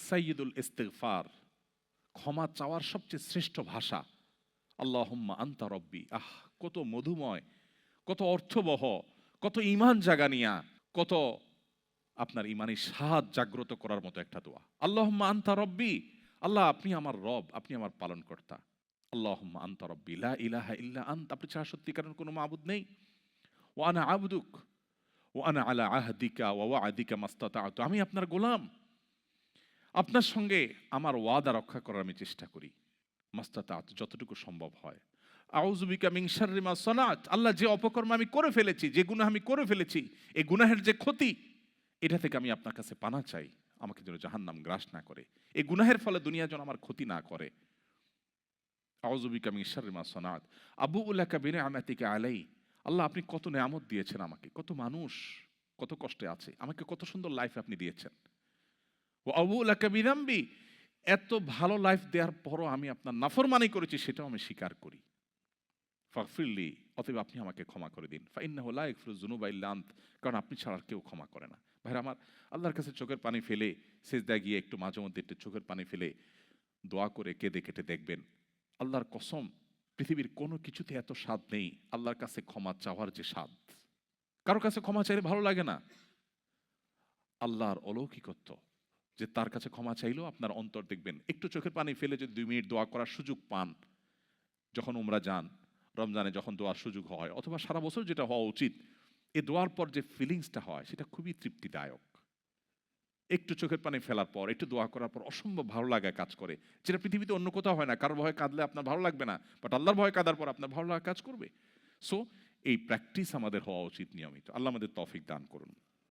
সাইয়্যিদুল ইস্তিগফার, ক্ষমা চাওয়ার সবচেয়ে শ্রেষ্ঠ ভাষা। আল্লাহুম্মা আনতা রব্বি। কত মধুময়, কত অর্থবহ, কত ঈমান জাগানিয়া, কত আপনার ঈমানি স্বাদ জাগ্রত করার মতো একটা দোয়া। আল্লাহুম্মা আনতা রব্বি, আল্লাহ আপনি আমার রব, আপনি আমার পালনকর্তা। আল্লাহুম্মা আনতা রব্বি লা ইলাহা ইল্লা আনতা, আপনি ছাড়া সত্যিকারের কোনো মাবুদ নেই। ওয়া আনা আবদুক ওয়া আনা আলা আহদিকা ওয়া ওয়া'দিকা মাস্তাতা'তু, আমি আপনার গোলাম, আপনার সঙ্গে আমার ওয়াদা রক্ষা করার আমি চেষ্টা করি, মাস্তাতা'তু, যতটুকু সম্ভব হয়। আউযু বিকা মিন শাররি মা সানাত, আল্লাহ যে অপকর্ম আমি করে ফেলেছি, যে গুনাহ আমি করে ফেলেছি, এই গুনাহের যে ক্ষতি, এটা থেকে আমি আপনার কাছে পানাহ চাই, আমাকে যেন জাহান্নাম গ্রাস না করে, এই গুনাহের ফলে দুনিয়া যেন আমার ক্ষতি না করে। আউযু বিকা মিন শাররি মা সানাত আবুউ লাকা বিনিআমাতিকা আলাই, আল্লাহ আপনি কত নেয়ামত দিয়েছেন আমাকে, কত মানুষ কত কষ্টে আছে, আমাকে কত সুন্দর লাইফ আপনি দিয়েছেন। ওয়া আবুউ লাকা বিযামবি, এত ভালো লাইফ দেওয়ার পরও আমি আপনার নাফরমানি করেছি, সেটাও আমি স্বীকার করি। ফাগফিরলি, অতএব আপনি আমাকে ক্ষমা করে দিন। ফাইন্নাহু লা ইয়াগফিরুয যুনুবা ইল্লা আনত, কারণ আপনি ছাড়া আর কেউ ক্ষমা করে না। ভাইরা আমার, আল্লাহর কাছে চোখের পানি ফেলে সিজদায় গিয়ে একটু মাঝে মধ্যে একটু চোখের পানি ফেলে দোয়া করে কেঁদে কেটে দেখবেন, আল্লাহর কসম পৃথিবীর কোনো কিছুতে এত স্বাদ নেই আল্লাহর কাছে ক্ষমা চাওয়ার যে স্বাদ। কারো কাছে ক্ষমা চাইলে ভালো লাগে না। আল্লাহর অলৌকিকত্ব, যে তার কাছে ক্ষমা চাইলেও আপনার অন্তর দেখবেন, একটু চোখের পানি ফেলে যদি 2 মিনিট দোয়া করার সুযোগ পান, যখন উমরা যান, রমজানে যখন দোয়ার সুযোগ হয়, অথবা সারা বছর যেটা হওয়া উচিত, এই দোয়ার পর যে ফিলিংসটা হয় সেটা খুবই তৃপ্তিদায়ক। একটু চোখের পানি ফেলার পর, একটু দোয়া করার পর অসম্ভব ভালো লাগা কাজ করে, যেটা পৃথিবীতে অন্য কোথাও হয় না। কারোর ভয়ে কাঁদলে আপনার ভালো লাগবে না, বাট আল্লাহর ভয়ে কাঁদার পর আপনার ভালো লাগা কাজ করবে। সো এই প্র্যাকটিস আমাদের হওয়া উচিত নিয়মিত। আল্লাহ আমাদের তৌফিক দান করুন।